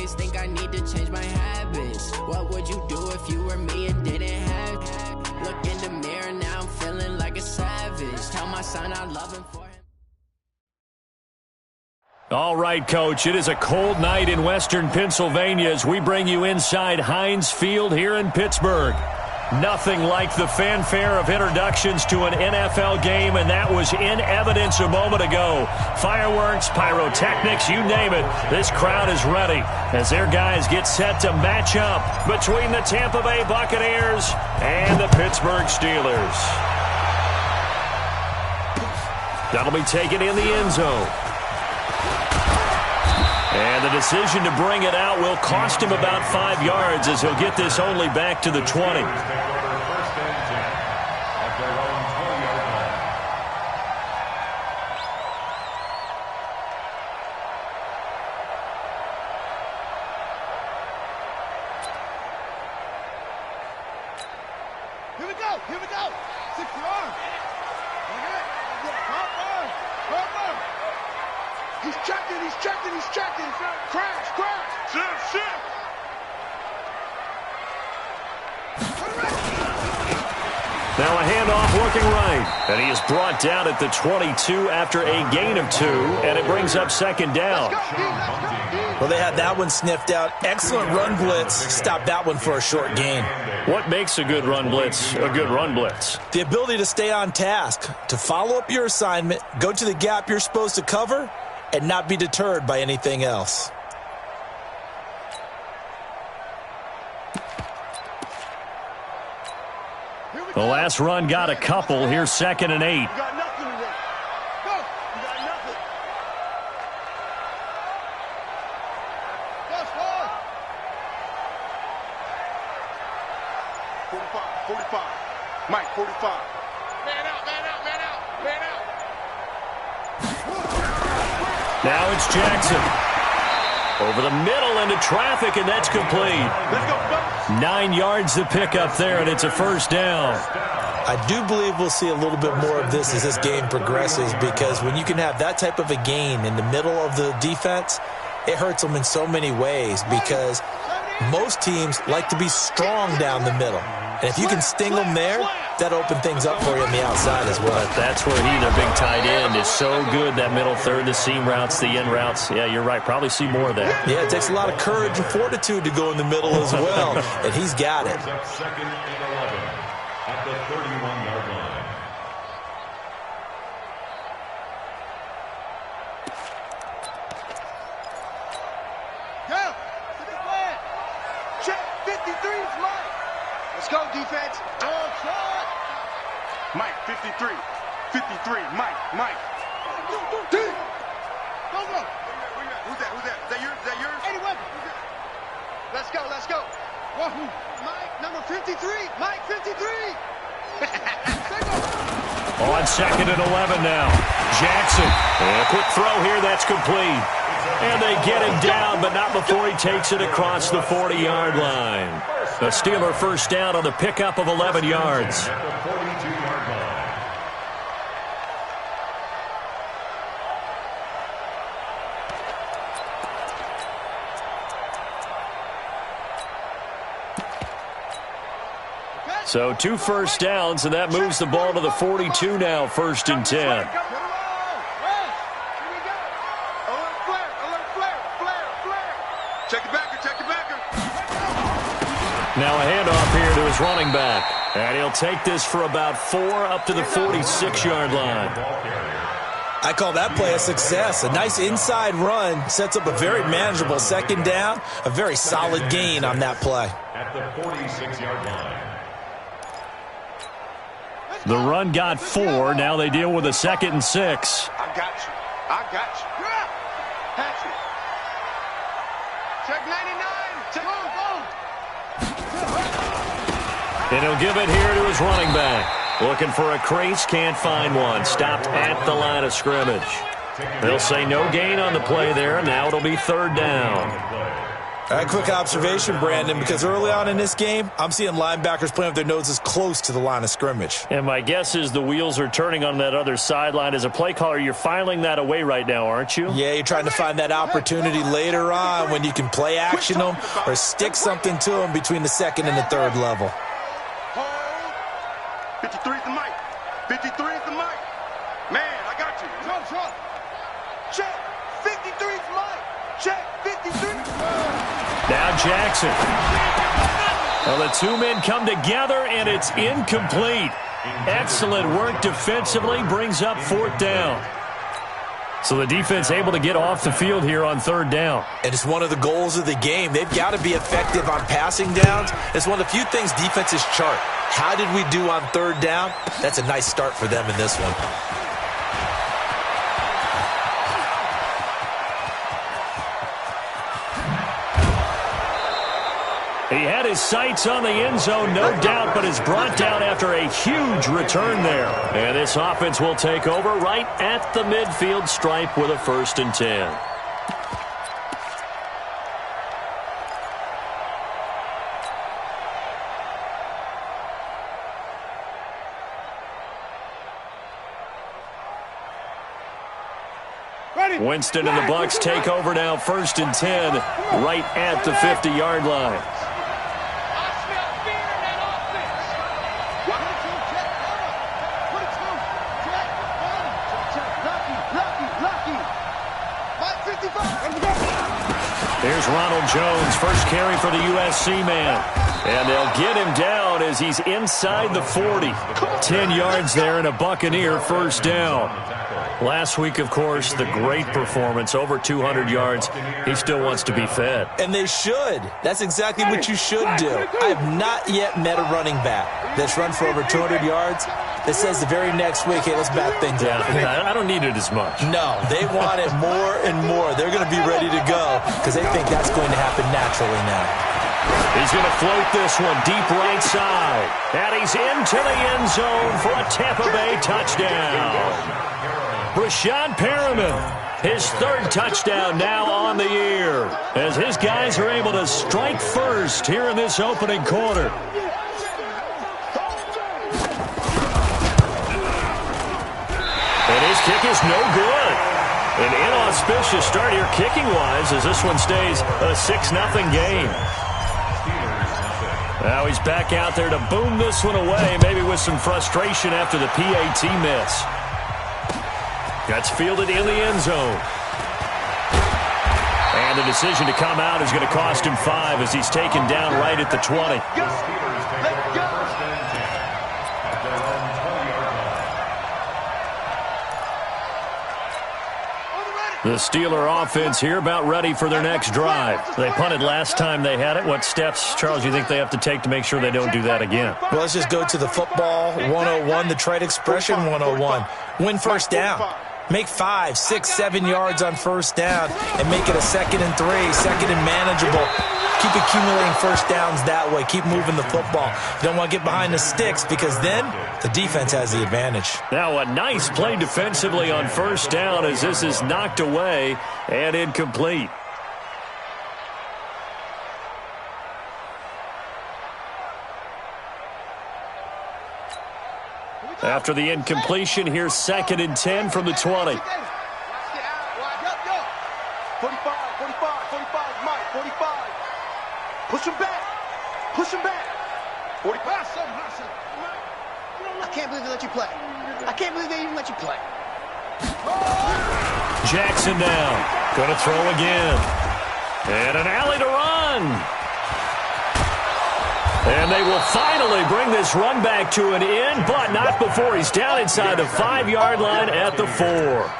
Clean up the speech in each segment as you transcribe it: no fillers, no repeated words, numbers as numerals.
always think I need to change my habits. What would you do if you were me and didn't have it? Look in the mirror, now I'm feeling like a savage. Tell my son I love him for him. All right, Coach, it is a cold night in western Pennsylvania as we bring you inside Heinz Field here in Pittsburgh. Nothing like the fanfare of introductions to an NFL game, and that was in evidence a moment ago. Fireworks, pyrotechnics, you name it. This crowd is ready as their guys get set to match up between the Tampa Bay Buccaneers and the Pittsburgh Steelers. That'll be taken in the end zone. And the decision to bring it out will cost him about 5 yards as he'll get this only back to the 20. Here we go, here we go. 6 yards. He's checking, he's checking, he's checking. Crash, crash. Shift, shift. Now a handoff looking right. And he is brought down at the 22 after a gain of 2. And it brings up second down. Well, they had that one sniffed out. Excellent run blitz. Stopped that one for a short gain. What makes a good run blitz a good run blitz? The ability to stay on task, to follow up your assignment, go to the gap you're supposed to cover, and not be deterred by anything else. The last run got a couple. Here's 2nd and 8. You got nothing today. Go. You got nothing. That's far. 45, 45. Mike, 45. Man out, man out, man out, man out. Now it's Jackson. Over the middle into traffic, and that's complete. Let's go, 9 yards to pick up there, and it's a first down. I do believe we'll see a little bit more of this as this game progresses, because when you can have that type of a gain in the middle of the defense, it hurts them in so many ways, because most teams like to be strong down the middle. And if you can sting them there, that opens things up for you on the outside as well. That's where their big tight end, is so good, that middle third, the seam routes, the end routes. Yeah, you're right. Probably see more of that. Yeah, it takes a lot of courage and fortitude to go in the middle as well, and he's got it. 2nd and 11 at the 31-yard line. Go. Check. 53 is Mike. Let's go, defense. Oh, shot. Mike, 53. 53. Mike. Go. Who's that? Is that yours? Eddie Weber. Let's go. Wahoo. Mike, number 53. Mike, 53. On 2nd and 11 now. Jackson. And a quick throw here. That's complete. And they get him down, but not before he takes it across the 40-yard line. The Steeler first down on the pickup of 11 yards. At the 42-yard line. So 2 first downs, and that moves the ball to the 42 now, 1st and 10. Check the backer. Now a handoff here to his running back. And he'll take this for about 4 up to the 46-yard line. I call that play a success. A nice inside run sets up a very manageable 2nd down. A very solid gain on that play. At the 46-yard line. The run got 4. Now they deal with a 2nd and 6. I got you. Patrick. Check 99. Check on. And he'll give it here to his running back. Looking for a crease, can't find one. Stopped at the line of scrimmage. They'll say no gain on the play there. Now it'll be 3rd down. A quick observation, Brandon, because early on in this game, I'm seeing linebackers playing with their noses close to the line of scrimmage. And my guess is the wheels are turning on that other sideline. As a play caller, you're filing that away right now, aren't you? Yeah, you're trying to find that opportunity later on when you can play action them or stick something to them between the second and the third level. 53 is the mic. 53 is the mic. Man, I got you. Drop. Check. 53 is mic. Check. 53. Now Jackson. Well, the two men come together, and it's incomplete. Excellent work defensively, brings up 4th down. So the defense able to get off the field here on 3rd down. And it's one of the goals of the game. They've got to be effective on passing downs. It's one of the few things defenses chart. How did we do on 3rd down? That's a nice start for them in this one. He had his sights on the end zone, no doubt, but is brought down after a huge return there. And this offense will take over right at the midfield stripe with a 1st and 10. Winston and the Bucs take over now, 1st and 10, right at the 50-yard line. Here's Ronald Jones, first carry for the USC man. And they'll get him down as he's inside the 40. 10 yards there and a Buccaneer 1st down. Last week, of course, the great performance, over 200 yards. He still wants to be fed. And they should. That's exactly what you should do. I have not yet met a running back that's run for over 200 yards that says the very next week, hey, let's back things up. I don't need it as much. No, they want it more and more. They're going to be ready to go because they think that's going to happen naturally now. He's going to float this one deep right side. And he's into the end zone for a Tampa Bay touchdown. Brashad Perriman, his 3rd touchdown now on the year, as his guys are able to strike first here in this opening quarter. And his kick is no good. An inauspicious start here kicking-wise as this one stays a 6-0 game. Now he's back out there to boom this one away, maybe with some frustration after the PAT miss. That's fielded in the end zone. And the decision to come out is going to cost him 5 as he's taken down right at the 20. The Steeler offense here about ready for their next drive. They punted last time they had it. What steps, Charles, do you think they have to take to make sure they don't do that again? Well, let's just go to the football 101, the trade expression 101. Win 1st down. Make 5, 6, 7 yards on 1st down and make it a 2nd and 3, 2nd and manageable. Keep accumulating 1st downs that way. Keep moving the football. You don't want to get behind the sticks because then the defense has the advantage. Now a nice play defensively on 1st down as this is knocked away and incomplete. After the incompletion, here's 2nd and 10 from the 20. 45, 45, Mike, 45. Push him back. 45. I can't believe they let you play. I can't believe they even let you play. Jackson now. Going to throw again. And an alley to run. And they will finally bring this run back to an end, but not before he's down inside the 5-yard line at the 4.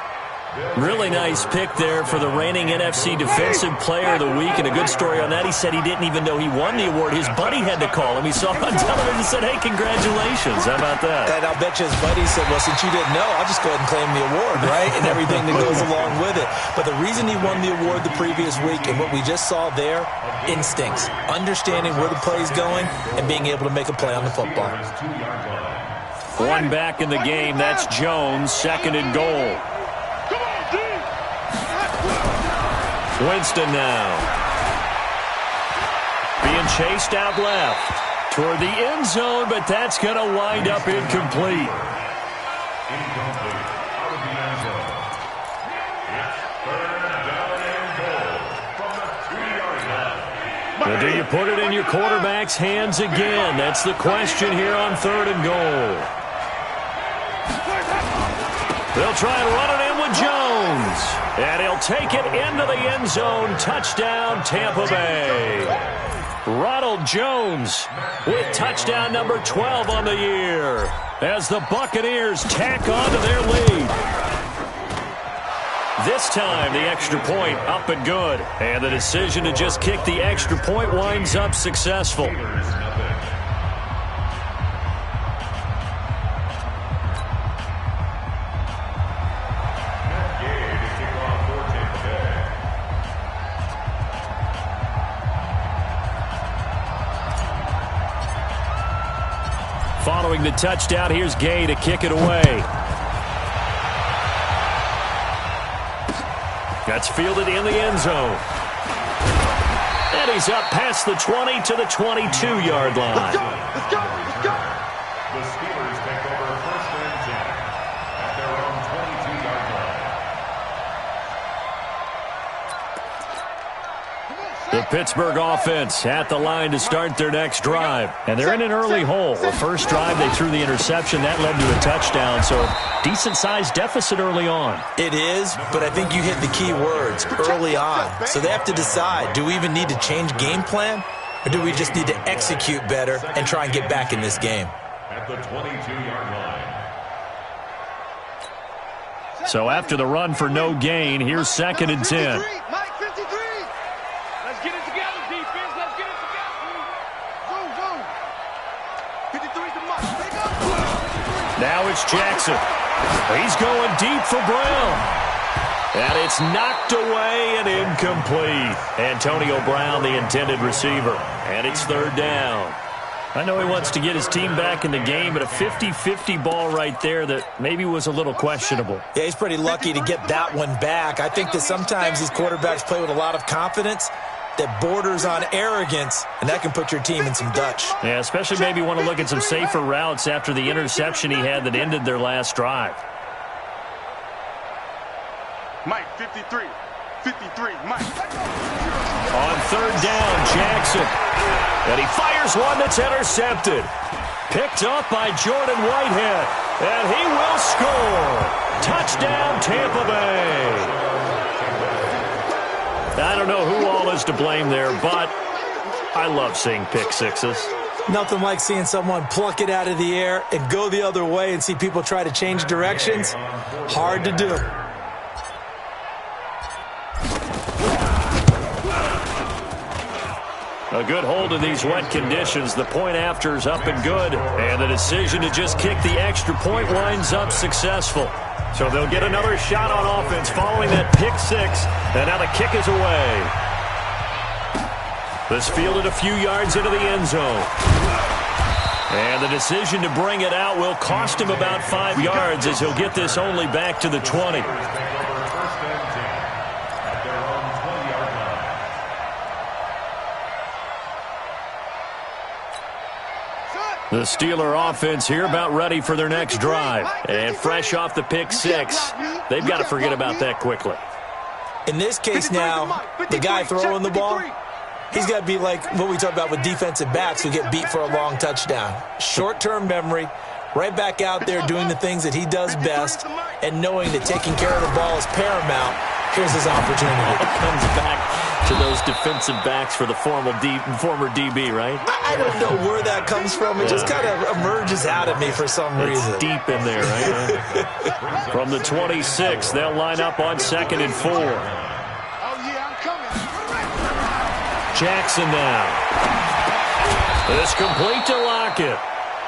Really nice pick there for the reigning NFC Defensive Player of the Week, and a good story on that. He said he didn't even know he won the award. His buddy had to call him. He saw him on television and said, hey, congratulations. How about that? And I'll bet you his buddy said, well, since you didn't know, I'll just go ahead and claim the award, right? And everything that goes along with it. But the reason he won the award the previous week and what we just saw there, instincts, understanding where the play is going and being able to make a play on the football. One back in the game. That's Jones, 2nd and goal. Winston now. Being chased out left toward the end zone, but that's going to wind up incomplete. Incomplete. Out of the end zone. It's third down and goal from the 3-yard line. Well, do you put it in your quarterback's hands again? That's the question here on 3rd and goal. They'll try and run it in with Jones. And he'll take it into the end zone. Touchdown, Tampa Bay. Ronald Jones with touchdown number 12 on the year as the Buccaneers tack on to their lead. This time, the extra point up and good. And the decision to just kick the extra point winds up successful. Following the touchdown, here's Gay to kick it away. That's fielded in the end zone. And he's up past the 20 to the 22-yard line. Let's go! Let's go! Let's go! The Steelers take over 1st and 10 at their own 22-yard line. The Pittsburgh offense at the line to start their next drive. And they're in an early hole. The first drive, they threw the interception. That led to a touchdown. So decent-sized deficit early on. It is, but I think you hit the key words, early on. So they have to decide, do we even need to change game plan? Or do we just need to execute better and try and get back in this game? At the 22-yard line. So after the run for no gain, here's 2nd and 10. Mike, 53. Let's get it together, defense. Let's get it together. Zoom, zoom. 53's the mark. Now it's Jackson. He's going deep for Brown. And it's knocked away and incomplete. Antonio Brown, the intended receiver. And it's 3rd down. I know he wants to get his team back in the game, but a 50-50 ball right there that maybe was a little questionable. Yeah, he's pretty lucky to get that one back. I think that sometimes these quarterbacks play with a lot of confidence that borders on arrogance, and that can put your team in some Dutch. Yeah, especially maybe want to look at some safer routes after the interception he had that ended their last drive. Mike, 53. 53, Mike. On 3rd down, Jackson. And he fires one that's intercepted. Picked up by Jordan Whitehead. And he will score. Touchdown, Tampa Bay. I don't know who all is to blame there, but I love seeing pick sixes. Nothing like seeing someone pluck it out of the air and go the other way and see people try to change directions. Hard to do. A good hold in these wet conditions. The point after is up and good. And the decision to just kick the extra point winds up successful. So they'll get another shot on offense following that pick six. And now the kick is away. This fielded a few yards into the end zone. And the decision to bring it out will cost him about 5 yards as he'll get this only back to the 20. The Steeler offense here about ready for their next drive. And fresh off the pick six, they've got to forget about that quickly. In this case now, the guy throwing the ball, he's got to be like what we talk about with defensive backs who get beat for a long touchdown. Short-term memory, right back out there doing the things that he does best, and knowing that taking care of the ball is paramount. Here's his opportunity. It comes back to those defensive backs for the former DB, right? I don't know where that comes from. It just kind of emerges out of me for some reason. It's deep in there, right? From the 26, they'll line up on 2nd and 4. Oh, yeah, I'm coming. Jackson now. It's complete to Lockett.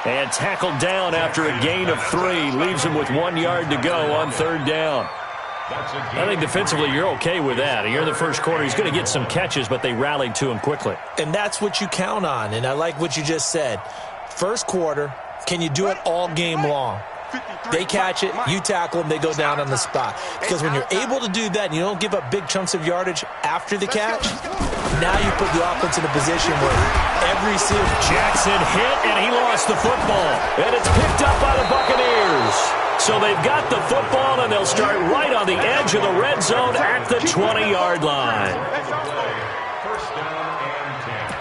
And tackled down after a gain of 3. Leaves him with 1 yard to go on 3rd down. I think defensively you're okay with that. You're in the first quarter. He's going to get some catches, but they rallied to him quickly. And that's what you count on, and I like what you just said. First quarter, can you do it all game long? They catch it, you tackle them, they go down on the spot. Because when you're able to do that and you don't give up big chunks of yardage after the catch, now you put the offense in a position where every single... Jackson hit, and he lost the football. And it's picked up by the Buccaneers. So they've got the football, and they'll start right on the edge of the red zone at the 20-yard line. First down and 10.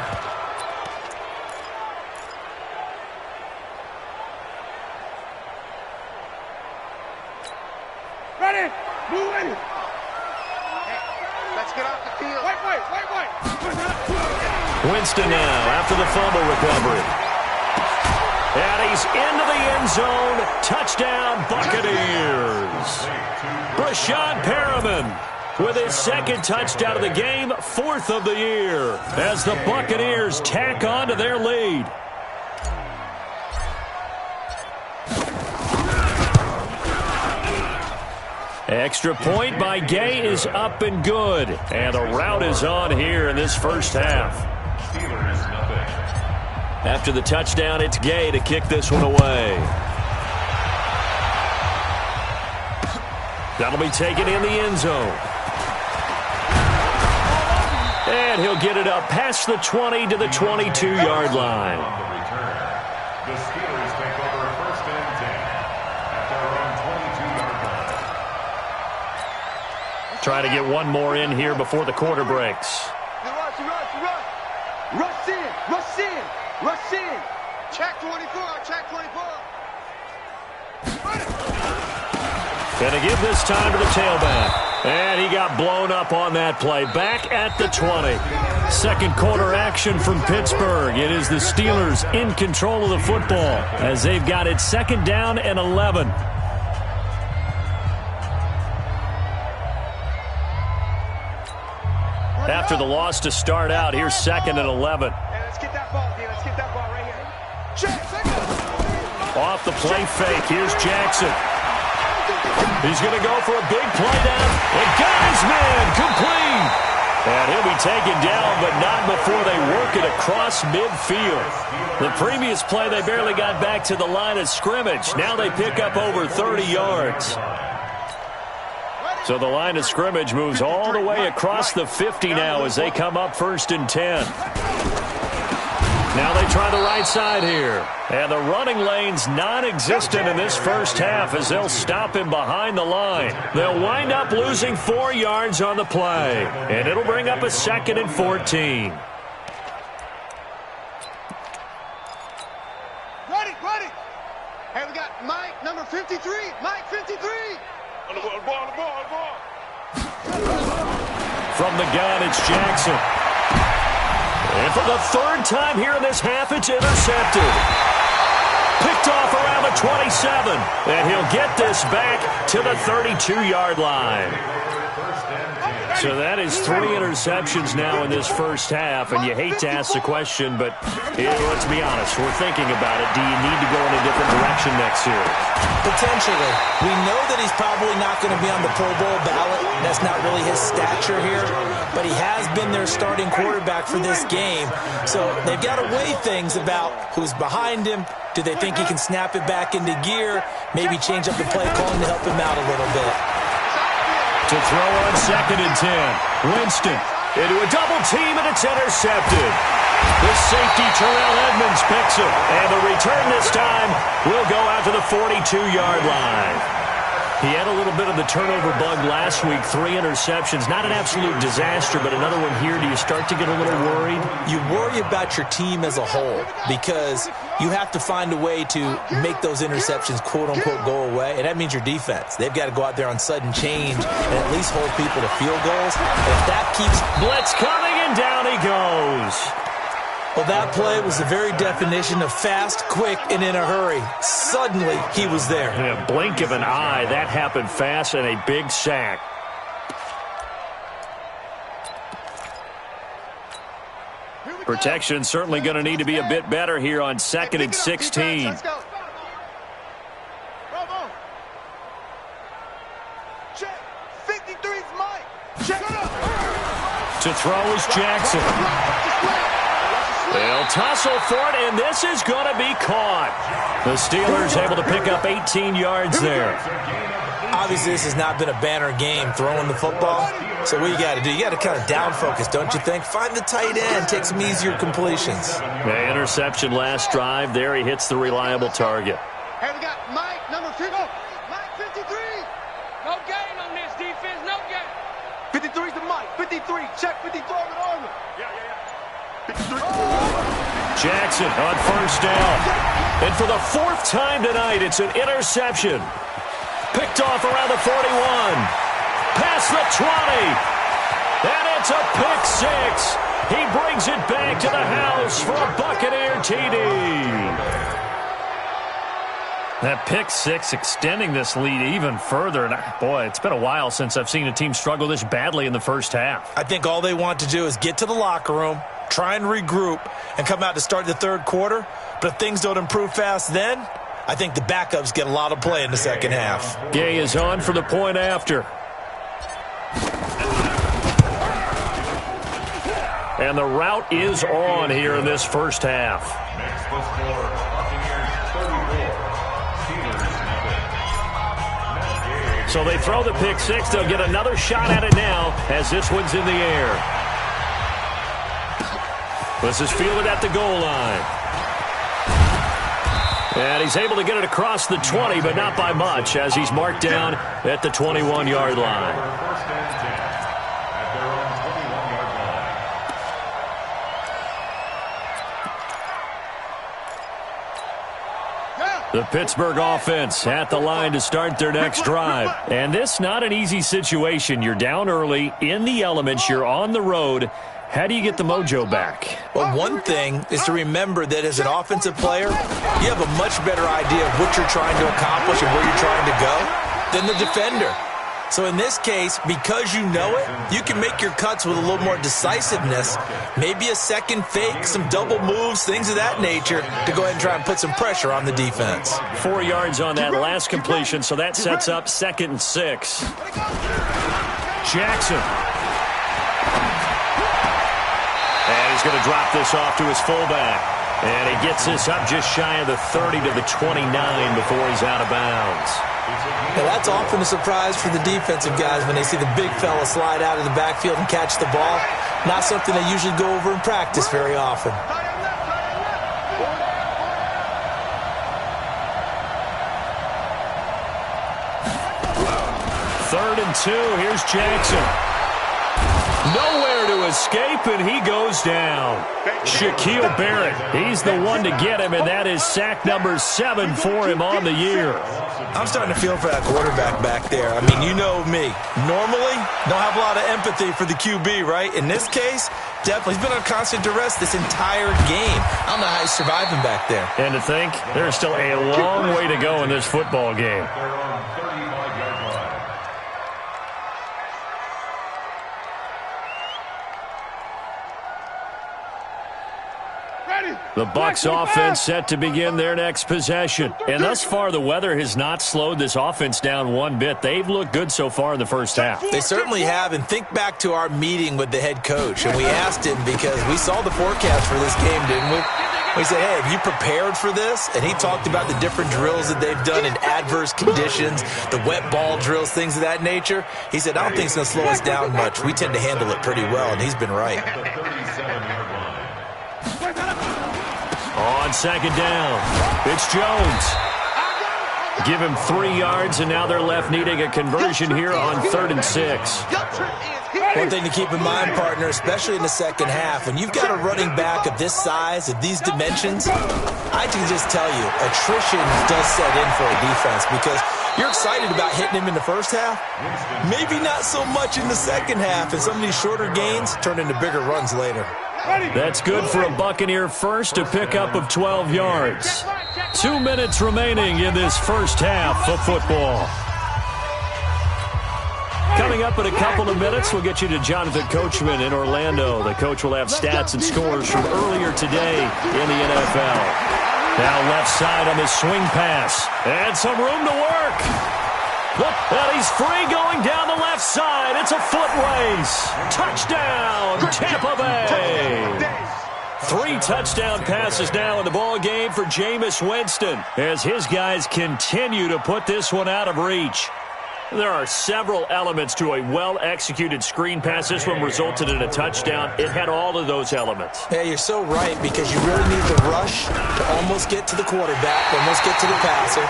Ready? Move in. Let's get off the field. Wait. Winston now after the fumble recovery. And he's into the end zone. Touchdown, Buccaneers. Brashad Perriman with his second touchdown of the game, fourth of the year, as the Buccaneers tack on to their lead. Extra point by Gay is up and good. And a rout is on here in this first half. Steelers nothing. After the touchdown, it's Gay to kick this one away. That'll be taken in the end zone. And he'll get it up past the 20 to the 22-yard line. On the return, the Steelers take over first and 10 at their own 22-yard line. Trying to get one more in here before the quarter breaks. Rush in. Check 24. Gonna give this time to the tailback. And he got blown up on that play. Back at the 20. Second quarter action from Pittsburgh. It is the Steelers in control of the football as they've got it second down and 11. After the loss to start out, here's second and 11. Hey, let's get that ball, D. Let's get that ball right here. Check. Off the play fake, here's Jackson. He's going to go for a big play down. And got his man complete. And he'll be taken down, but not before they work it across midfield. The previous play, they barely got back to the line of scrimmage. Now they pick up over 30 yards. So the line of scrimmage moves all the way across the 50 now as they come up first and 10. Now they try the right side here. And the running lane's non-existent in this first half as they'll stop him behind the line. They'll wind up losing 4 yards on the play. And it'll bring up a second and 14. Ready. Hey, we got Mike, number 53. Mike, 53. On the ball. From the gun, it's Jackson. And for the third time here in this half, it's intercepted. Picked off around the 27. And he'll get this back to the 32-yard line. So that is 3 interceptions now in this first half. And you hate to ask the question, but let's be honest. We're thinking about it. Do you need to go in a different direction next year? Potentially. We know that he's probably not going to be on the Pro Bowl ballot. That's not really his stature here. But he has been their starting quarterback for this game. So they've got to weigh things about who's behind him. Do they think he can snap it back into gear? Maybe change up the play calling to help him out a little bit. To throw on second and 10. Winston into a double team, and it's intercepted. The safety, Terrell Edmonds, picks him. And the return this time will go out to the 42-yard line. He had a little bit of the turnover bug last week, 3 interceptions. Not an absolute disaster, but another one here. Do you start to get a little worried? You worry about your team as a whole because you have to find a way to make those interceptions, quote-unquote, go away, and that means your defense. They've got to go out there on sudden change and at least hold people to field goals. And if that keeps... Blitz coming, and down he goes. Well, that play was the very definition of fast, quick, and in a hurry. Suddenly, he was there. In a blink of an eye, that happened fast, and a big sack. Protection certainly going to need to be a bit better here on second and 16. Let's go. Bravo. Check. 53's Mike. Check it up. To throw is Jackson. They'll tussle for it, and this is going to be caught. The Steelers able to pick up 18 yards there. Obviously, this has not been a banner game throwing the football. So what you got to do, you got to kind of down focus, don't you think? Find the tight end, take some easier completions. Yeah, interception last drive. There he hits the reliable target. Hey, we got Mike, number 50. Mike, 53. No gain on this defense, no gain. 53's the Mike. 53. Check 53 on the armor. Yeah. 53. Jackson on first down. And for the fourth time tonight, it's an interception. Picked off around the 41. Past the 20. And it's a pick six. He brings it back to the house for a Buccaneer TD. That pick six extending this lead even further. And boy, it's been a while since I've seen a team struggle this badly in the first half. I think all they want to do is get to the locker room, try and regroup, and come out to start the third quarter. But if things don't improve fast then, I think the backups get a lot of play in the second half. Gay is on for the point after. And the route is on here in this first half. Next, the score, Buccaneers 34, Steelers nothing. So they throw the pick six. They'll get another shot at it now as this one's in the air. This is fielded at the goal line. And he's able to get it across the 20, but not by much, as he's marked down at the 21-yard line. First and 10 at their own 21-yard line. The Pittsburgh offense at the line to start their next drive. And this not an easy situation. You're down early, in the elements, you're on the road. How do you get the mojo back? Well, one thing is to remember that as an offensive player, you have a much better idea of what you're trying to accomplish and where you're trying to go than the defender. So in this case, because you know it, you can make your cuts with a little more decisiveness, maybe a second fake, some double moves, things of that nature, to go ahead and try and put some pressure on the defense. 4 yards on that last completion, so that sets up 2nd and 6. Jackson. And he's going to drop this off to his fullback. And he gets this up just shy of the 30 to the 29 before he's out of bounds. Now that's often a surprise for the defensive guys when they see the big fella slide out of the backfield and catch the ball. Not something they usually go over in practice very often. 3rd and 2. Here's Jackson. Nowhere to escape, and he goes down. Shaquille Barrett, he's the one to get him, and that is sack number 7 for him on the year. I'm starting to feel for that quarterback back there. I mean, you know me. Normally, don't have a lot of empathy for the QB, right? In this case, definitely. He's been on constant duress this entire game. I don't know how he's surviving back there. And to think, there's still a long way to go in this football game. They're on 35-yard line. The Bucs offense set to begin their next possession. And thus far, the weather has not slowed this offense down one bit. They've looked good so far in the first half. They certainly have. And think back to our meeting with the head coach. And we asked him because we saw the forecast for this game, didn't we? We said, hey, have you prepared for this? And he talked about the different drills that they've done in adverse conditions, the wet ball drills, things of that nature. He said, I don't think it's going to slow us down much. We tend to handle it pretty well, and he's been right. The 37-yard line. On 2nd down, it's Jones. Give him 3 yards, and now they're left needing a conversion here on 3rd and 6. One thing to keep in mind, partner, especially in the second half, when you've got a running back of this size, of these dimensions, I can just tell you, attrition does set in for a defense because you're excited about hitting him in the first half, maybe not so much in the second half, and some of these shorter gains turn into bigger runs later. That's good for a Buccaneer first, a pickup of 12 yards. 2 minutes remaining in this first half of football. Coming up in a couple of minutes, we'll get you to Jonathan Coachman in Orlando. The coach will have stats and scores from earlier today in the NFL. Now left side on this swing pass. And some room to work. Look, and he's free going down the left side. It's a foot race. Touchdown, Tampa Bay. 3 touchdown passes now in the ball game for Jameis Winston as his guys continue to put this one out of reach. There are several elements to a well-executed screen pass. This one resulted in a touchdown. It had all of those elements. Yeah, you're so right, because you really need the rush to almost get to the quarterback, almost get to the passer.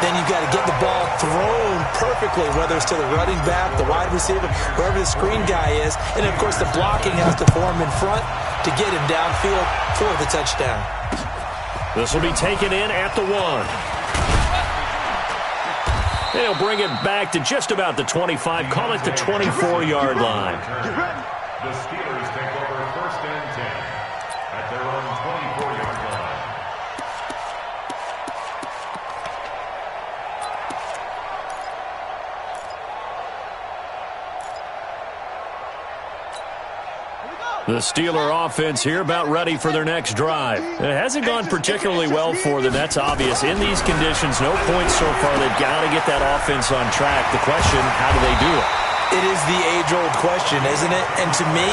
Then you've got to get the ball thrown perfectly, whether it's to the running back, the wide receiver, wherever the screen guy is. And, of course, the blocking has to form in front to get him downfield for the touchdown. This will be taken in at the 1. They'll bring it back to just about the 25. Call it the 24-yard line. The Steelers take over 1st and 10 at their own 24-yard line. The Steeler offense here about ready for their next drive. It hasn't gone particularly well for them. That's obvious. In these conditions, no points so far. They've got to get that offense on track. The question, how do they do it? It is the age-old question, isn't it? And to me,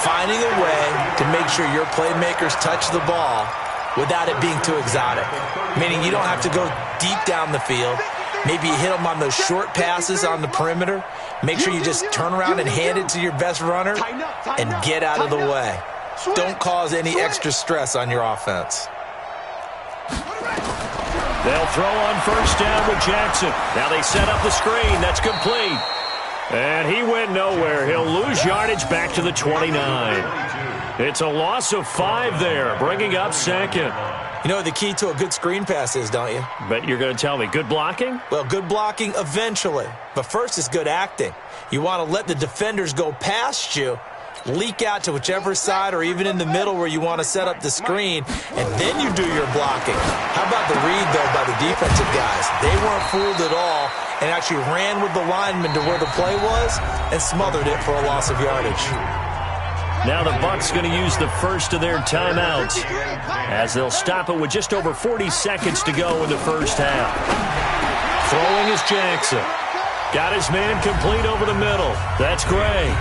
finding a way to make sure your playmakers touch the ball without it being too exotic. Meaning you don't have to go deep down the field. Maybe you hit them on those short passes on the perimeter. Make sure you just turn around and hand it to your best runner and get out of the way. Don't cause any extra stress on your offense. They'll throw on 1st down with Jackson. Now they set up the screen. That's complete. And he went nowhere. He'll lose yardage back to the 29. It's a loss of 5 there, bringing up 2nd. You know what the key to a good screen pass is, don't you? Bet you're going to tell me. Good blocking? Well, good blocking eventually. But first is good acting. You want to let the defenders go past you, leak out to whichever side or even in the middle where you want to set up the screen, and then you do your blocking. How about the read, though, by the defensive guys? They weren't fooled at all and actually ran with the lineman to where the play was and smothered it for a loss of yardage. Now the Bucs going to use the first of their timeouts as they'll stop it with just over 40 seconds to go in the first half. Throwing is Jackson. Got his man complete over the middle. That's great.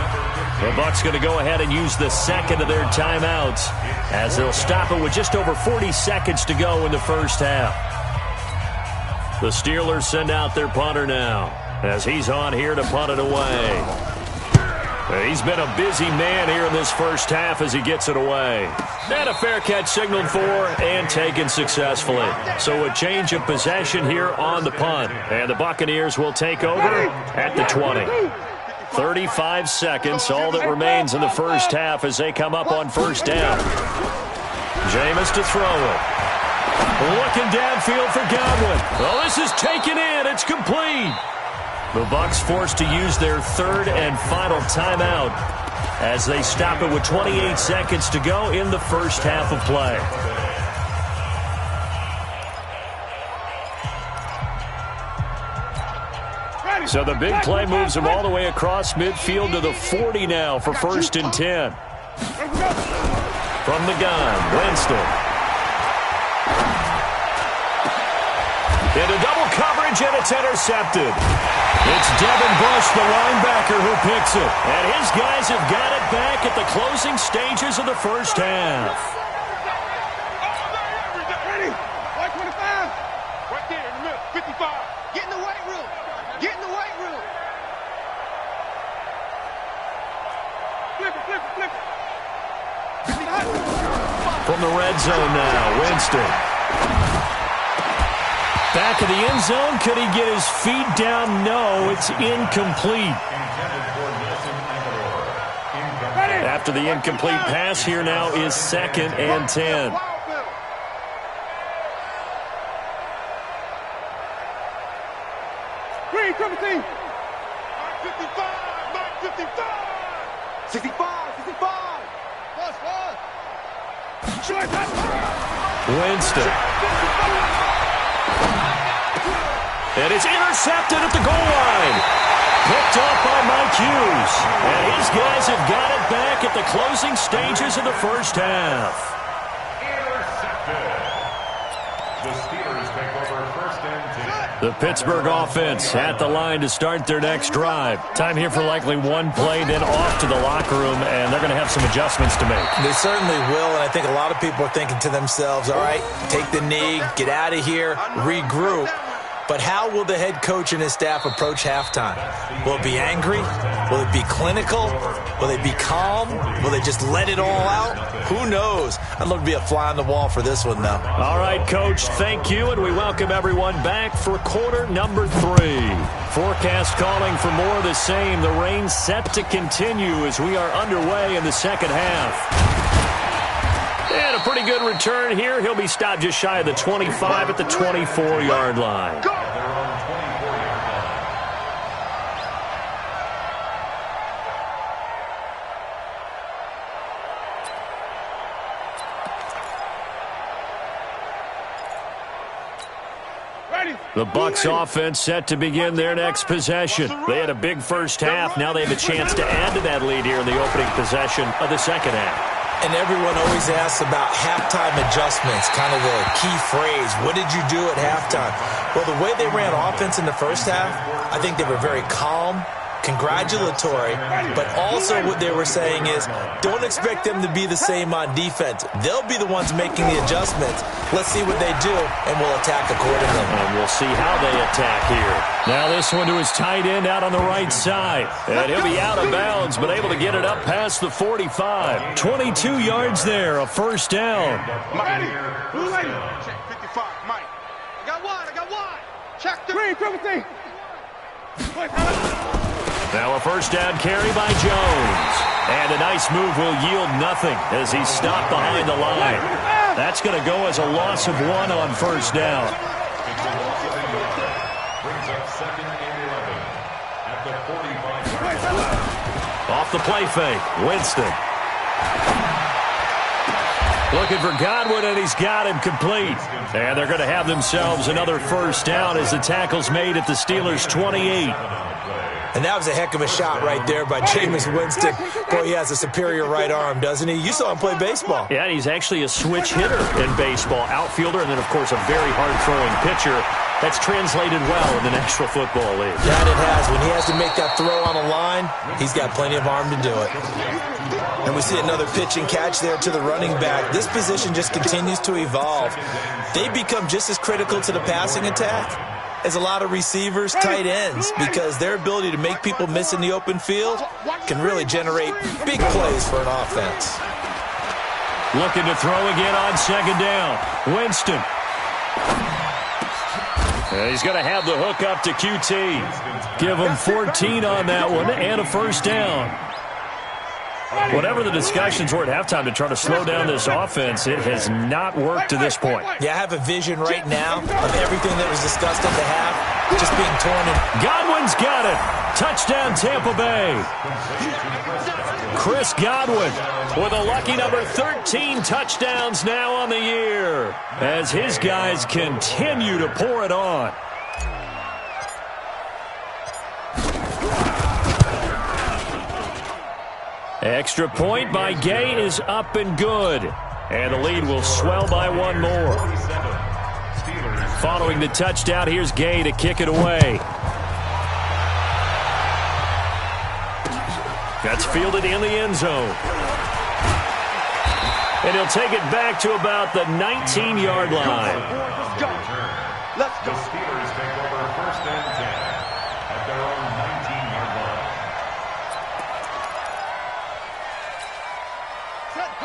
The Bucs going to go ahead and use the second of their timeouts as they'll stop it with just over 40 seconds to go in the first half. The Steelers send out their punter now as he's on here to punt it away. He's been a busy man here in this first half as he gets it away. And a fair catch signaled for and taken successfully. So a change of possession here on the punt. And the Buccaneers will take over at the 20. 35 seconds, all that remains in the first half as they come up on 1st down. Jameis to throw it. Looking downfield for Godwin. Well, this is taken in. It's complete. The Bucs forced to use their 3rd and final timeout as they stop it with 28 seconds to go in the first half of play. So the big play moves them all the way across midfield to the 40 now for 1st and 10. From the gun, Winston. Into double coverage, and it's intercepted. It's Devin Bush, the linebacker, who picks it. And his guys have got it back at the closing stages of the first half. Ready? 125. Right there in the middle. 55. Get in the weight room. Get in the weight room. Flip it, flip it, flip it. From the red zone now, Winston. Back of the end zone. Could he get his feet down? No, it's incomplete. After the incomplete pass, here now is 2nd and 10. Green, 17. 55. 55. 65. 65. Winston. And it's intercepted at the goal line. Picked up by Mike Hughes. And his guys have got it back at the closing stages of the first half. Intercepted. The Steelers take over 1st and 10. The Pittsburgh offense at the line to start their next drive. Time here for likely one play, then off to the locker room, and they're going to have some adjustments to make. They certainly will, and I think a lot of people are thinking to themselves, all right, take the knee, get out of here, regroup. But how will the head coach and his staff approach halftime? Will it be angry? Will it be clinical? Will they be calm? Will they just let it all out? Who knows? I'd love to be a fly on the wall for this one, though. All right, Coach, thank you, and we welcome everyone back for quarter number 3. Forecast calling for more of the same. The rain set to continue as we are underway in the second half. And a pretty good return here. He'll be stopped just shy of the 25 at the 24-yard line. The Bucs offense set to begin their next possession. They had a big first half. Now they have a chance to add to that lead here in the opening possession of the second half. And everyone always asks about halftime adjustments, kind of the key phrase. What did you do at halftime? Well, the way they ran offense in the first half, I think they were very calm, congratulatory, but also what they were saying is don't expect them to be the same on defense. They'll be the ones making the adjustments. Let's see what they do, and we'll attack accordingly. And we'll see how they attack here. Now this one to his tight end out on the right side. And he'll be out of bounds, but able to get it up past the 45. 22 yards there, a first down. Check 55, Mike. I got one. Check 3. Now a first down carry by Jones. And a nice move will yield nothing as he's stopped behind the line. That's going to go as a loss of 1 on first down. Brings up 2nd and 11 at the 45-yard line. Off the play fake, Winston. Looking for Godwin, and he's got him complete. And they're going to have themselves another first down as the tackle's made at the Steelers' 28. And that was a heck of a shot right there by Jameis Winston. Boy, he has a superior right arm, doesn't he? You saw him play baseball. Yeah, he's actually a switch hitter in baseball. Outfielder, and then, of course, a very hard-throwing pitcher. That's translated well in the National Football League. That it has. When he has to make that throw on a line, he's got plenty of arm to do it. And we see another pitch and catch there to the running back. This position just continues to evolve. They become just as critical to the passing attack as a lot of receivers, tight ends, because their ability to make people miss in the open field can really generate big plays for an offense. Looking to throw again on second down. Winston. And he's going to have the hook up to QT. Give him 14 on that one and a first down. Whatever the discussions were at halftime to try to slow down this offense, it has not worked to this point. Yeah, I have a vision right now of everything that was discussed at the half just being torn in. Godwin's got it. Touchdown, Tampa Bay. Chris Godwin with a lucky number 13 touchdowns now on the year as his guys continue to pour it on. Extra point by Gay is up and good. And the lead will swell by 1 more. Following the touchdown, here's Gay to kick it away. That's fielded in the end zone. And he'll take it back to about the 19-yard line. Let's go. The Steelers take over 1st and 10 at their own 19-yard line.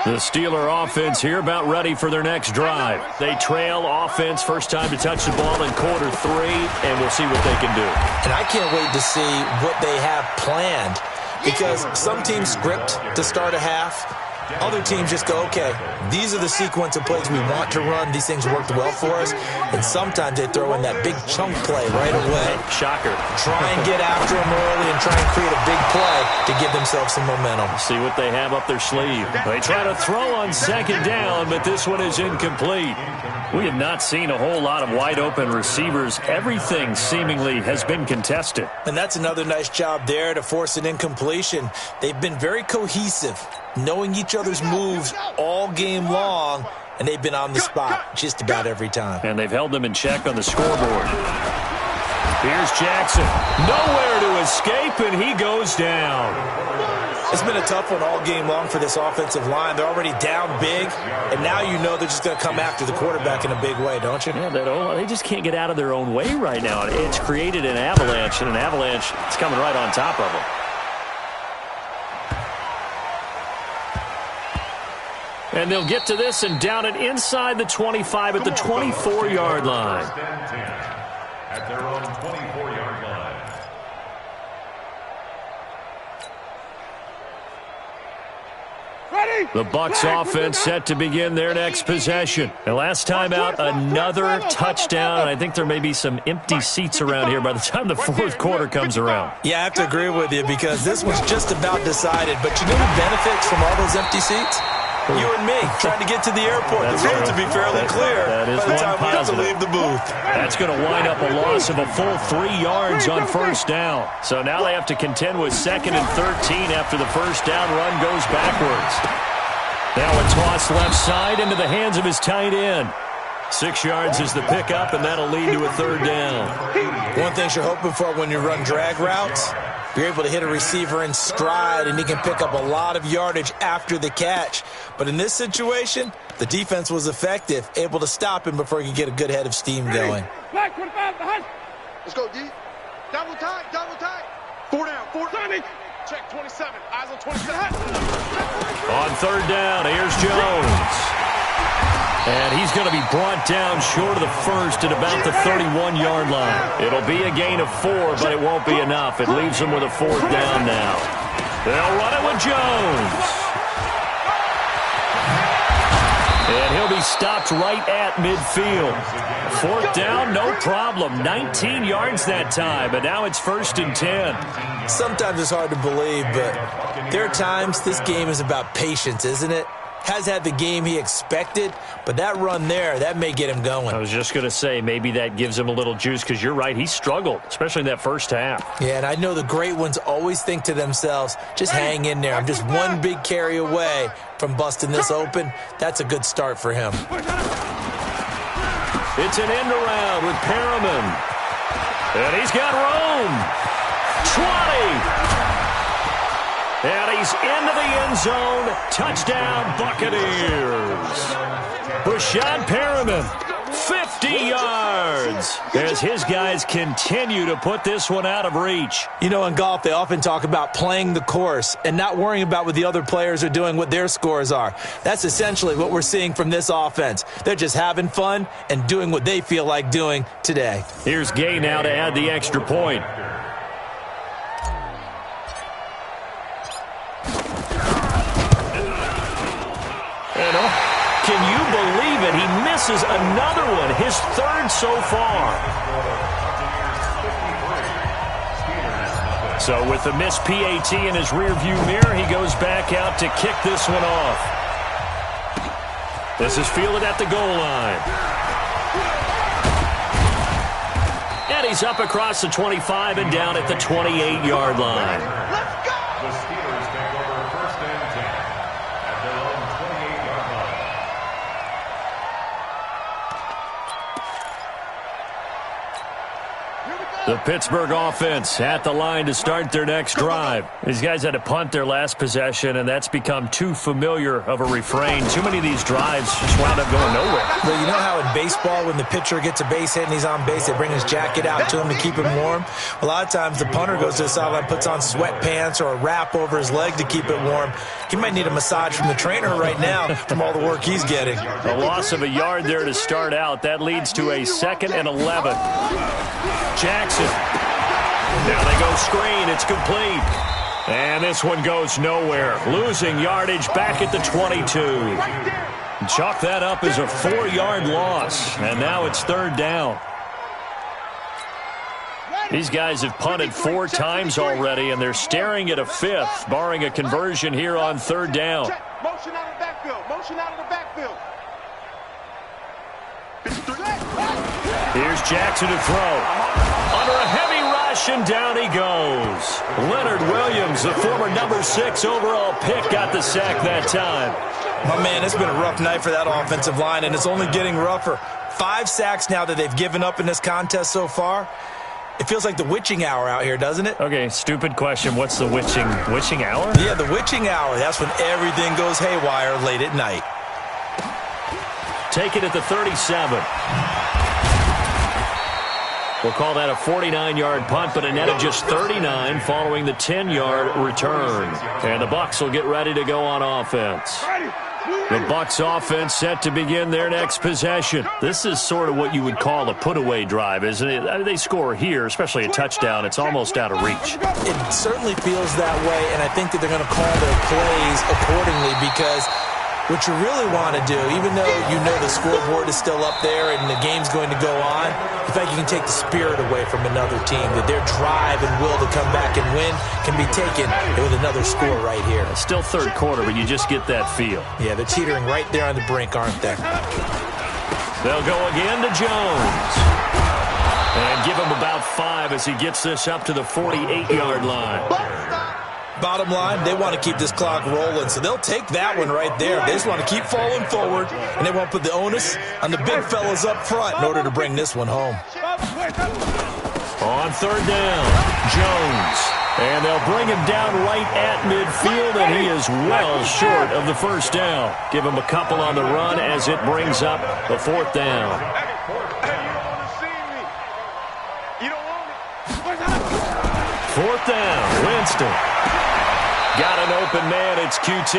The Steeler offense here about ready for their next drive. They trail offense, first time to touch the ball in quarter 3, and we'll see what they can do. And I can't wait to see what they have planned, because some teams script to start a half. Other teams just go, okay, these are the sequence of plays we want to run. These things worked well for us. And sometimes they throw in that big chunk play right away. Shocker. Try and get after them early and try and create a big play to give themselves some momentum. See what they have up their sleeve. They try to throw on second down, but this one is incomplete. We have not seen a whole lot of wide-open receivers. Everything seemingly has been contested. And that's another nice job there to force an incompletion. They've been very cohesive, knowing each other's moves all game long, and they've been on the spot just about every time. And they've held them in check on the scoreboard. Here's Jackson. Nowhere to escape, and he goes down. It's been a tough one all game long for this offensive line. They're already down big, and now you know they're just going to come after the quarterback in a big way, don't you? Yeah, they just can't get out of their own way right now. It's created an avalanche, and an avalanche is coming right on top of them. And they'll get to this and down it inside the 25 at the 24-yard line. At their own 24-yard line. The Bucs offense set to begin their next possession. And last time out, another touchdown. And I think there may be some empty seats around here by the time the fourth quarter comes around. Yeah, I have to agree with you because this one's just about decided. But you know who benefits from all those empty seats? You and me, trying to get to the airport. The road to be fairly clear by the time we have to leave the booth. That's going to wind up a loss of a full 3 yards on first down. So now they have to contend with 2nd and 13 after the first down run goes backwards. Now a toss left side into the hands of his tight end. 6 yards is the pickup, and that'll lead to a 3rd down. One thing you're hoping for when you run drag routes, you're able to hit a receiver in stride, and he can pick up a lot of yardage after the catch. But in this situation, the defense was effective, able to stop him before he could get a good head of steam going. Let's go, D. Double tight, double tight. 4 down, 4 down. Check 27. Eyes on 27. On 3rd down, here's Jones. And he's going to be brought down short of the first at about the 31-yard line. It'll be a gain of 4, but it won't be enough. It leaves him with a 4th down now. They'll run it with Jones. And he'll be stopped right at midfield. 4th down, no problem. 19 yards that time, but now it's 1st and 10. Sometimes it's hard to believe, but there are times this game is about patience, isn't it? Has had the game he expected, but that run there, that may get him going. I was just going to say, maybe that gives him a little juice, because you're right, he struggled, especially in that first half. Yeah, and I know the great ones always think to themselves, just hang in there. I'm just one big carry away from busting this open. That's a good start for him. It's an end around with Perriman. And he's got room. 20. And he's into the end zone. Touchdown, Buccaneers. Rashad Perriman, 50 yards. As his guys continue to put this one out of reach. You know, in golf, they often talk about playing the course and not worrying about what the other players are doing, what their scores are. That's essentially what we're seeing from this offense. They're just having fun and doing what they feel like doing today. Here's Gay now to add the extra point. Can you believe it? He misses another one, his 3rd so far. So with the missed PAT in his rearview mirror, he goes back out to kick this one off. This is fielded at the goal line. And he's up across the 25 and down at the 28-yard line. Let's go! The Steelers take over 1st and 10 at their own 28-yard line. The Pittsburgh offense at the line to start their next drive. These guys had to punt their last possession, and that's become too familiar of a refrain. Too many of these drives just wound up going nowhere. But you know how in baseball, when the pitcher gets a base hit and he's on base, they bring his jacket out to him to keep him warm? A lot of times the punter goes to the sideline, puts on sweatpants or a wrap over his leg to keep it warm. He might need a massage from the trainer right now from all the work he's getting. A loss of a yard there to start out. That leads to a 2nd and 11. Jackson. Now they go screen. It's complete. And this one goes nowhere. Losing yardage back at the 22. Chalk that up as a 4-yard loss. And now it's 3rd down. These guys have punted 4 times already, and they're staring at a 5th, barring a conversion here on 3rd down. Motion out of the backfield. Motion out of the backfield. Here's Jackson to throw. Under a heavy rush, and down he goes. Leonard Williams, the former number 6 overall pick, got the sack that time. My man, it's been a rough night for that offensive line, and it's only getting rougher. 5 sacks now that they've given up in this contest so far. It feels like the witching hour out here, doesn't it? Okay, stupid question. What's the witching hour? Yeah, the witching hour. That's when everything goes haywire late at night. Take it at the 37. We'll call that a 49-yard punt, but a net of just 39 following the 10-yard return. And the Bucs will get ready to go on offense. The Bucs offense set to begin their next possession. This is sort of what you would call a put-away drive, isn't it? I mean, they score here, especially a touchdown. It's almost out of reach. It certainly feels that way, and I think that they're going to call their plays accordingly because what you really want to do, even though you know the scoreboard is still up there and the game's going to go on, the fact you can take the spirit away from another team, that their drive and will to come back and win can be taken with another score right here. It's still third quarter, but you just get that feel. Yeah, they're teetering right there on the brink, aren't they? They'll go again to Jones. And give him about 5 as he gets this up to the 48-yard line. Bottom line, they want to keep this clock rolling, so they'll take that one right there. They just want to keep falling forward, and they want to put the onus on the big fellas up front in order to bring this one home. On third down, Jones. And they'll bring him down right at midfield, and he is well short of the first down. Give him a couple on the run as it brings up the fourth down. Fourth down, Winston. Got an open man, it's QT.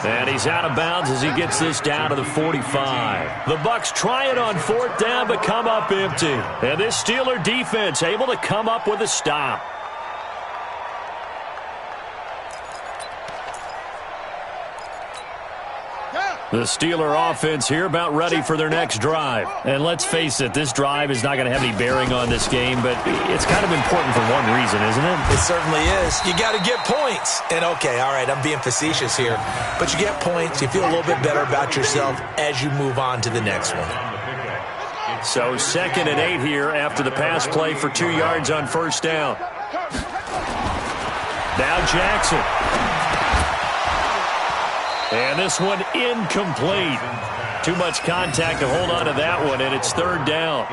And he's out of bounds as he gets this down to the 45. The Bucs try it on fourth down, but come up empty. And this Steeler defense able to come up with a stop. The Steeler offense here about ready for their next drive. And let's face it, this drive is not going to have any bearing on this game, but it's kind of important for one reason, isn't it? It certainly is. You got to get points. And okay, all right, I'm being facetious here. But you get points, you feel a little bit better about yourself as you move on to the next one. So 2nd and 8 here after the pass play for 2 yards on first down. Now Jackson. And this one incomplete. Too much contact to hold on to that one, and it's third down.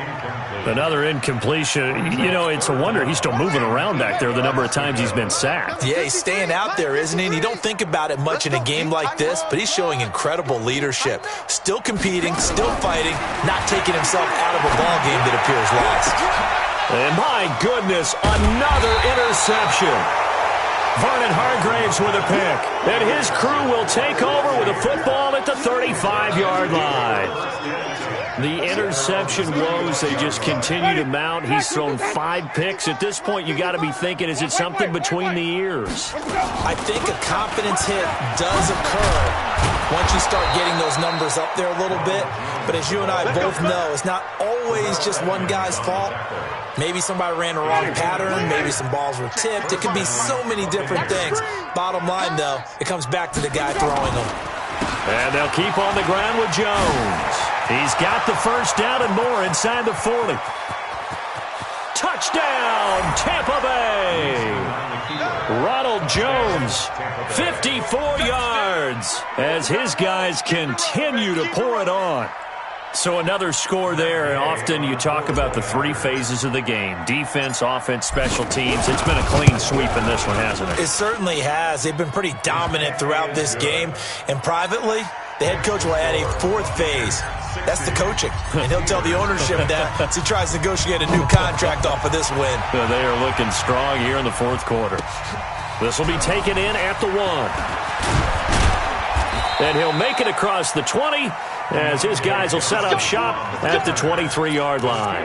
Another incompletion. You know, it's a wonder he's still moving around back there the number of times he's been sacked. Yeah, he's staying out there, isn't he? And you don't think about it much in a game like this, but he's showing incredible leadership. Still competing, still fighting, not taking himself out of a ball game that appears lost. And my goodness, another interception. Vernon Hargraves with a pick. And his crew will take over with a football at the 35-yard line. The interception woes, they just continue to mount. He's thrown 5 picks. At this point, you got to be thinking, is it something between the ears? I think a confidence hit does occur once you start getting those numbers up there a little bit. But as you and I both know, it's not always just one guy's fault. Maybe somebody ran the wrong pattern. Maybe some balls were tipped. It could be so many different things. Bottom line, though, it comes back to the guy throwing them. And they'll keep on the ground with Jones. He's got the first down and more inside the 40. Touchdown, Tampa Bay. Ronald Jones, 54 yards, as his guys continue to pour it on. So another score there. Often you talk about the 3 phases of the game. Defense, offense, special teams. It's been a clean sweep in this one, hasn't it? It certainly has. They've been pretty dominant throughout this game. And privately, the head coach will add a 4th phase. That's the coaching. And he'll tell the ownership that as he tries to negotiate a new contract off of this win. They are looking strong here in the 4th quarter. This will be taken in at the 1. And he'll make it across the 20 as his guys will set up shop at the 23-yard line.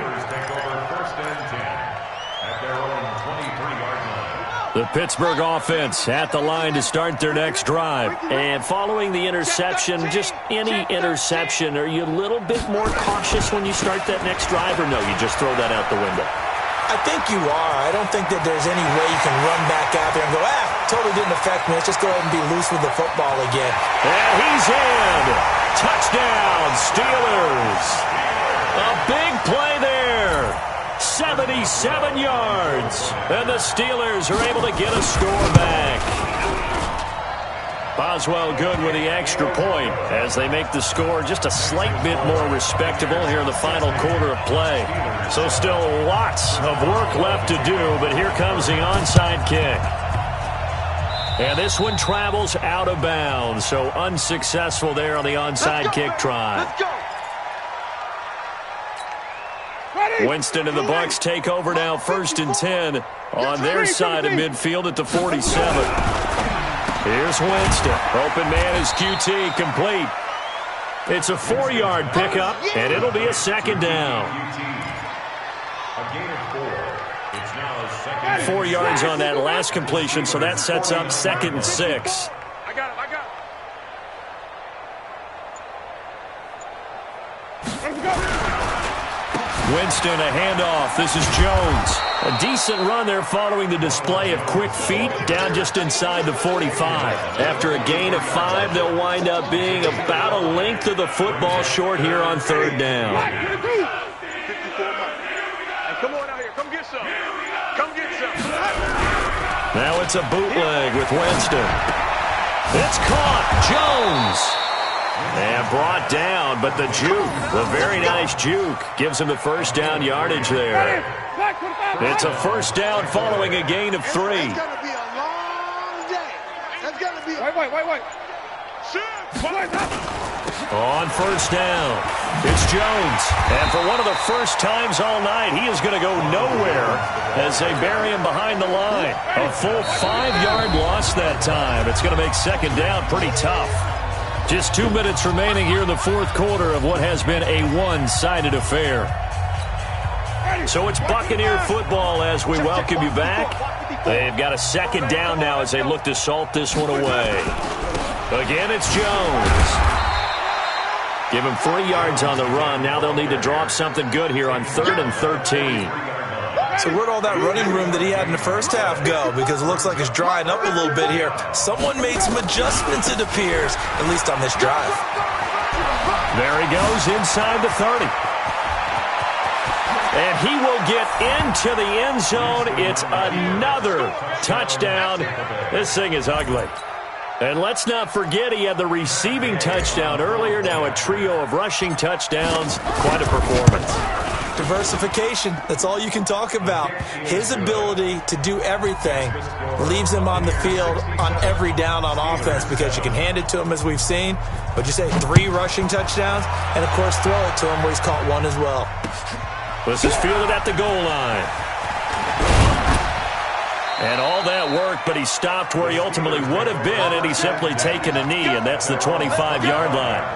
The Pittsburgh offense at the line to start their next drive. And following the interception, just any interception, are you a little bit more cautious when you start that next drive, or no, you just throw that out the window? I think you are. I don't think that there's any way you can run back out there and go, totally didn't affect me. Let's just go ahead and be loose with the football again. And he's in. Touchdown, Steelers. A big play there. 77 yards. And the Steelers are able to get a score back. Boswell good with the extra point as they make the score just a slight bit more respectable here in the final quarter of play. So still lots of work left to do, but here comes the onside kick. And this one travels out of bounds, so unsuccessful there on the onside kick try. Winston and the Bucks take over now, 1st and 10 on their side of midfield at the 47. Here's Winston. Open man is QT, complete. It's a 4-yard pickup, and it'll be a 2nd down. A gain of 4. It's now a 2nd. 4 yards on that last completion, so that sets up 2nd and 6. I got him. Let's go. Winston, a handoff. This is Jones. A decent run there following the display of quick feet down just inside the 45. After a gain of 5, they'll wind up being about a length of the football short here on 3rd down. Hey, come on out here. Come get some. Come get some. Now it's a bootleg with Winston. It's caught. Jones. And brought down, but the juke, the very nice juke, gives him the 1st down yardage there. It's a 1st down following a gain of 3. It's going to be a long day. That's going to be a... Wait. On 1st down, it's Jones. And for one of the first times all night, he is going to go nowhere as they bury him behind the line. A full 5-yard loss that time. It's going to make 2nd down pretty tough. Just 2 minutes remaining here in the 4th quarter of what has been a one-sided affair. So it's Buccaneer football as we welcome you back. They've got a 2nd down now as they look to salt this one away. Again, it's Jones. Give him 3 yards on the run. Now they'll need to draw up something good here on 3rd and 13. So where'd all that running room that he had in the first half go? Because it looks like it's drying up a little bit here. Someone made some adjustments, it appears, at least on this drive. There he goes inside the 30. And he will get into the end zone. It's another touchdown. This thing is ugly. And let's not forget he had the receiving touchdown earlier. Now a trio of rushing touchdowns. Quite a performance. Diversification, that's all you can talk about. His ability to do everything leaves him on the field on every down on offense because you can hand it to him as we've seen. But you say 3 rushing touchdowns and, of course, throw it to him where he's caught 1 as well. This is fielded at the goal line. And all that work, but he stopped where he ultimately would have been, and he's simply taken a knee, and that's the 25-yard line.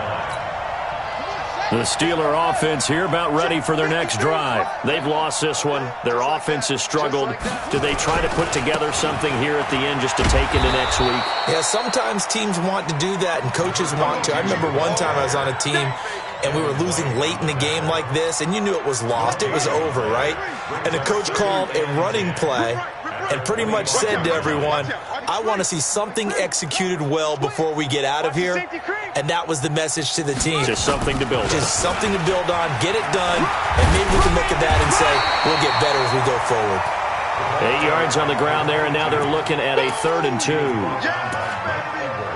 The Steeler offense here about ready for their next drive. They've lost this one. Their offense has struggled. Do they try to put together something here at the end just to take into next week? Yeah, sometimes teams want to do that and coaches want to. I remember one time I was on a team and we were losing late in the game like this, and you knew it was lost. It was over, right? And the coach called a running play and pretty much said to everyone, I want to see something executed well before we get out of here. And that was the message to the team. Just something to build on. Just something to build on, get it done, and maybe we can look at that and say, we'll get better as we go forward. 8 yards on the ground there, and now they're looking at a 3rd and 2.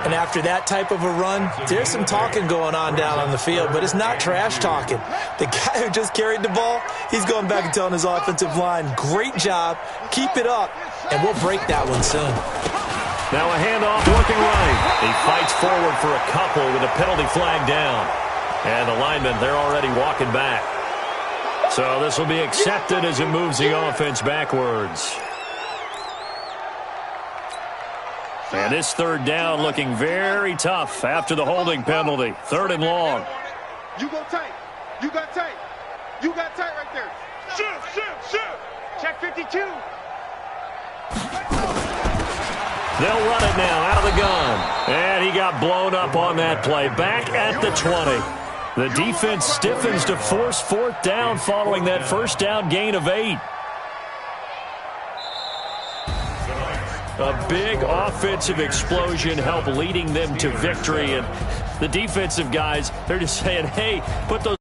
And after that type of a run, there's some talking going on down on the field, but it's not trash talking. The guy who just carried the ball, he's going back and telling his offensive line, great job, keep it up, and we'll break that one soon. Now a handoff looking right. He fights forward for a couple with a penalty flag down. And the linemen, they're already walking back. So this will be accepted as it moves the offense backwards. And this 3rd down looking very tough after the holding penalty. 3rd and long. You go tight. You got tight. You got tight right there. Shoot. Check 52. They'll run it now out of the gun. And he got blown up on that play. Back at the 20. The defense stiffens to force 4th down following that 1st down gain of 8. A big offensive explosion helped leading them to victory. And the defensive guys, they're just saying, hey, put those